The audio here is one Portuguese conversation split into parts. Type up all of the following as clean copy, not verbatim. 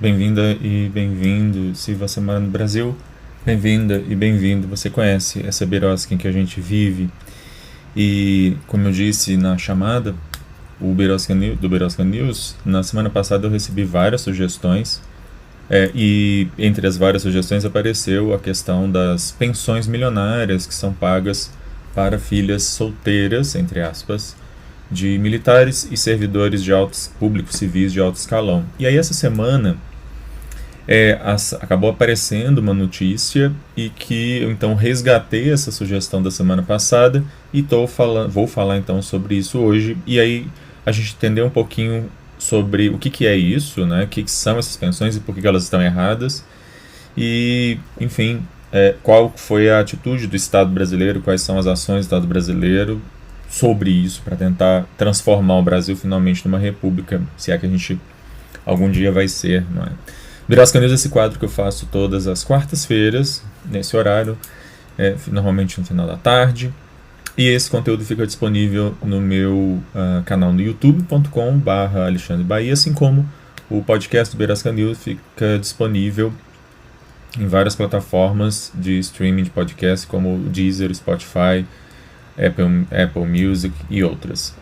Bem-vinda e bem-vindo. Se você mora no Brasil, bem-vinda e bem-vindo. Você conhece essa birosca em que a gente vive. E, como eu disse na chamada do Birosca News, na semana passada eu recebi várias sugestões. E entre as várias sugestões apareceu a questão das pensões milionárias que são pagas para filhas solteiras, entre aspas, de militares e servidores de altos públicos civis de alto escalão. E aí essa semana acabou aparecendo uma notícia e que eu então resgatei essa sugestão da semana passada e vou falar então sobre isso hoje. E aí a gente entender um pouquinho sobre o que é isso, né? O que são essas pensões e por que elas estão erradas. E, enfim, qual foi a atitude do Estado brasileiro, quais são as ações do Estado brasileiro sobre isso, para tentar transformar o Brasil finalmente numa república, se é que a gente algum dia vai ser, não é? Birosca News é esse quadro que eu faço todas as quartas-feiras, nesse horário, normalmente no final da tarde. E esse conteúdo fica disponível no meu canal no youtube.com/Alexandre Bahia, assim como o podcast do Birosca News fica disponível em várias plataformas de streaming de podcast, como o Deezer, Spotify, Apple Music e outras.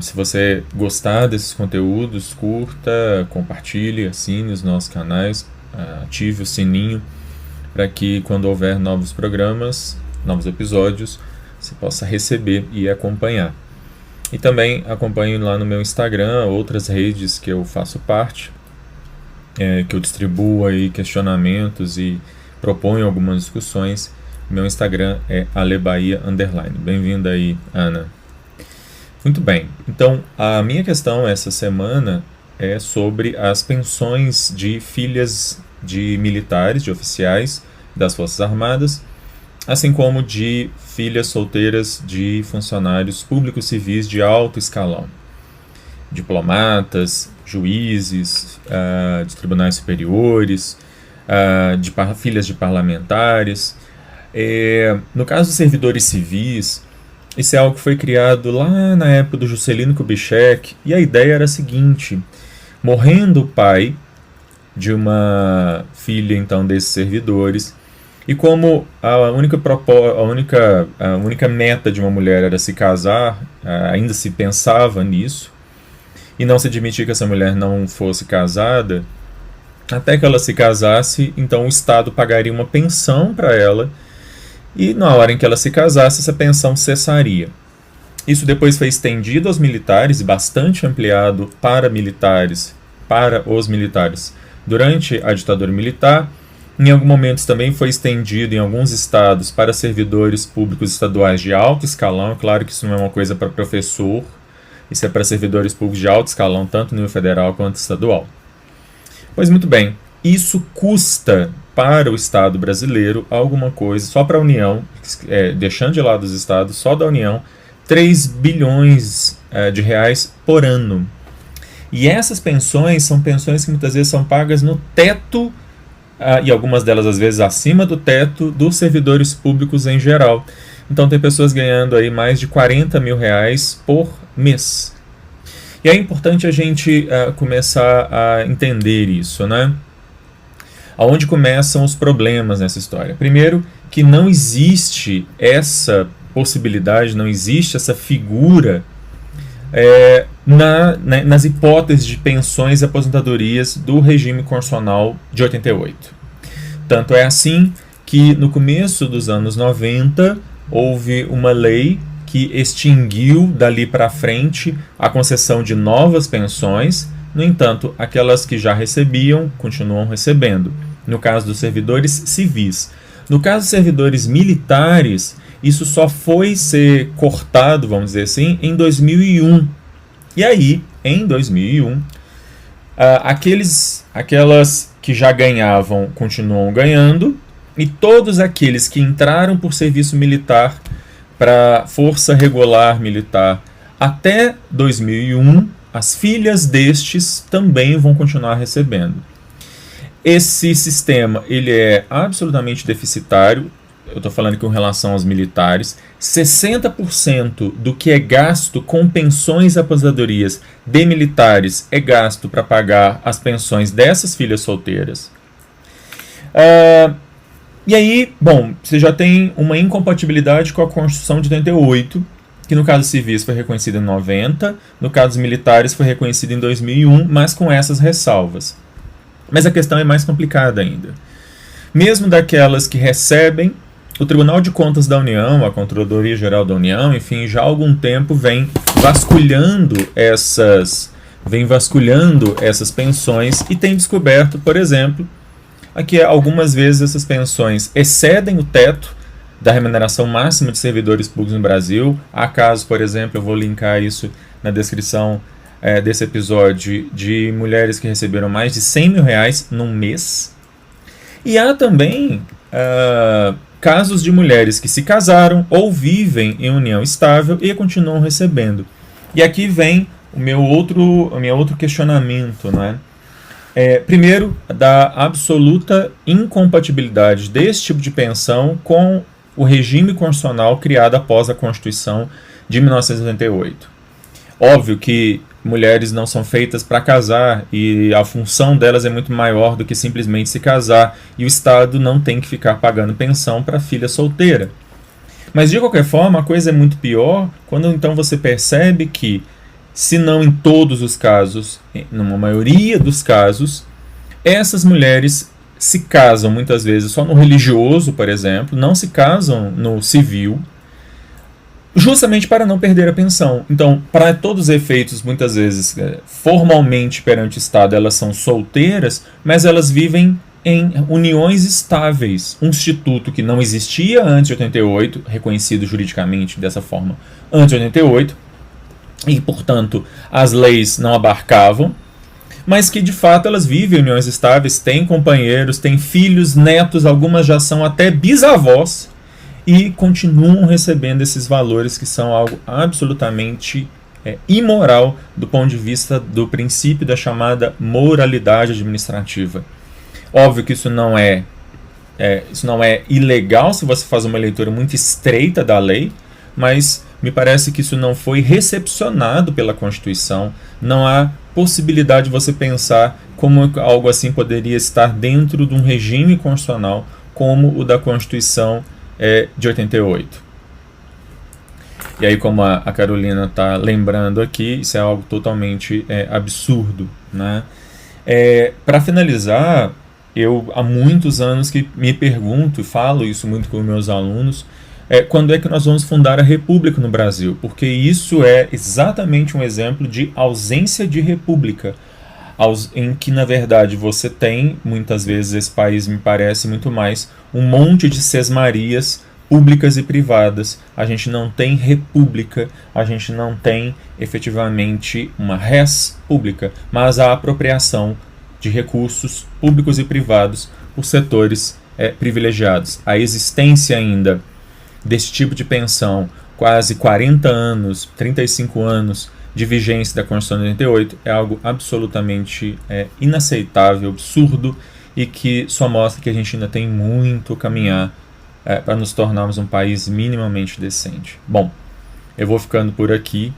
Se você gostar desses conteúdos, curta, compartilhe, assine os nossos canais, ative o sininho para que quando houver novos programas, novos episódios, você possa receber e acompanhar. E também acompanhe lá no meu Instagram, outras redes que eu faço parte, que eu distribuo aí questionamentos e proponho algumas discussões. Meu Instagram é alebaia_. Bem-vinda aí, Ana. Muito bem, então a minha questão essa semana é sobre as pensões de filhas de militares, de oficiais das Forças Armadas, assim como de filhas solteiras de funcionários públicos civis de alto escalão, diplomatas, juízes, de tribunais superiores, filhas de parlamentares. No caso dos servidores civis, isso é algo que foi criado lá na época do Juscelino Kubitschek, e a ideia era a seguinte: morrendo o pai de uma filha então desses servidores, e como a única meta de uma mulher era se casar, ainda se pensava nisso, e não se admitia que essa mulher não fosse casada, até que ela se casasse, então o Estado pagaria uma pensão para ela, e na hora em que ela se casasse, essa pensão cessaria. Isso depois foi estendido aos militares e bastante ampliado para os militares durante a ditadura militar. Em alguns momentos também foi estendido em alguns estados para servidores públicos estaduais de alto escalão. Claro que isso não é uma coisa para professor, isso é para servidores públicos de alto escalão, tanto no nível federal quanto estadual. Pois muito bem, isso custa para o Estado brasileiro alguma coisa, só para a União, deixando de lado os estados, só da União, 3 bilhões de reais por ano. E essas pensões são pensões que muitas vezes são pagas no teto, e algumas delas às vezes acima do teto, dos servidores públicos em geral. Então tem pessoas ganhando aí mais de 40 mil reais por mês. E é importante a gente começar a entender isso, né? Aonde começam os problemas nessa história? Primeiro, que não existe essa possibilidade, não existe essa figura nas hipóteses de pensões e aposentadorias do regime constitucional de 88. Tanto é assim que no começo dos anos 90 houve uma lei que extinguiu dali para frente a concessão de novas pensões. No entanto, aquelas que já recebiam continuam recebendo, no caso dos servidores civis. No caso dos servidores militares, isso só foi ser cortado, vamos dizer assim, em 2001. E aí, em 2001, aquelas que já ganhavam continuam ganhando, e todos aqueles que entraram por serviço militar para Força Regular Militar até 2001, as filhas destes também vão continuar recebendo. Esse sistema ele é absolutamente deficitário, eu estou falando com relação aos militares, 60% do que é gasto com pensões e aposentadorias de militares é gasto para pagar as pensões dessas filhas solteiras. E aí, bom, você já tem uma incompatibilidade com a Constituição de 88, que no caso civis foi reconhecida em 90, no caso dos militares foi reconhecida em 2001, mas com essas ressalvas. Mas a questão é mais complicada ainda. Mesmo daquelas que recebem, o Tribunal de Contas da União, a Controladoria Geral da União, enfim, já há algum tempo vem vasculhando essas pensões e tem descoberto, por exemplo, aqui algumas vezes essas pensões excedem o teto da remuneração máxima de servidores públicos no Brasil. Há casos, por exemplo, eu vou linkar isso na descrição desse episódio, de mulheres que receberam mais de R$100 mil num mês. E há também casos de mulheres que se casaram ou vivem em união estável e continuam recebendo. E aqui vem o meu outro questionamento, não é? Primeiro, da absoluta incompatibilidade desse tipo de pensão com o regime constitucional criado após a Constituição de 1988. Óbvio que mulheres não são feitas para casar e a função delas é muito maior do que simplesmente se casar, e o Estado não tem que ficar pagando pensão para filha solteira. Mas de qualquer forma, a coisa é muito pior quando então você percebe que, se não em todos os casos, numa maioria dos casos, essas mulheres se casam muitas vezes só no religioso, por exemplo, não se casam no civil, justamente para não perder a pensão. Então, para todos os efeitos, muitas vezes, formalmente perante o Estado, elas são solteiras, mas elas vivem em uniões estáveis. Um instituto que não existia antes de 88, reconhecido juridicamente dessa forma antes de 88, e, portanto, as leis não abarcavam, mas que, de fato, elas vivem em uniões estáveis, têm companheiros, têm filhos, netos, algumas já são até bisavós, e continuam recebendo esses valores que são algo absolutamente imoral do ponto de vista do princípio da chamada moralidade administrativa. Óbvio que isso não é ilegal se você faz uma leitura muito estreita da lei, mas me parece que isso não foi recepcionado pela Constituição. Não há possibilidade de você pensar como algo assim poderia estar dentro de um regime constitucional como o da Constituição de 88. E aí, como a Carolina está lembrando aqui, isso é algo totalmente absurdo, né? Para finalizar, eu há muitos anos que me pergunto, e falo isso muito com meus alunos, quando é que nós vamos fundar a República no Brasil? Porque isso é exatamente um exemplo de ausência de república, em que, na verdade, você tem, muitas vezes, esse país me parece muito mais um monte de sesmarias públicas e privadas. A gente não tem república, a gente não tem efetivamente uma res pública, mas a apropriação de recursos públicos e privados por setores privilegiados. A existência ainda desse tipo de pensão, quase 40 anos, 35 anos de vigência da Constituição de 88, é algo absolutamente inaceitável, absurdo, e que só mostra que a gente ainda tem muito a caminhar para nos tornarmos um país minimamente decente. Bom, eu vou ficando por aqui.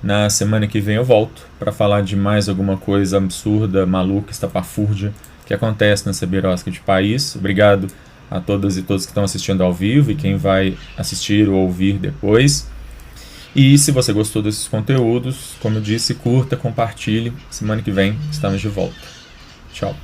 Na semana que vem eu volto para falar de mais alguma coisa absurda, maluca, estapafúrdia que acontece nessa birosca de país. Obrigado a todas e todos que estão assistindo ao vivo e quem vai assistir ou ouvir depois. E se você gostou desses conteúdos, como eu disse, curta, compartilhe. Semana que vem estamos de volta. Tchau.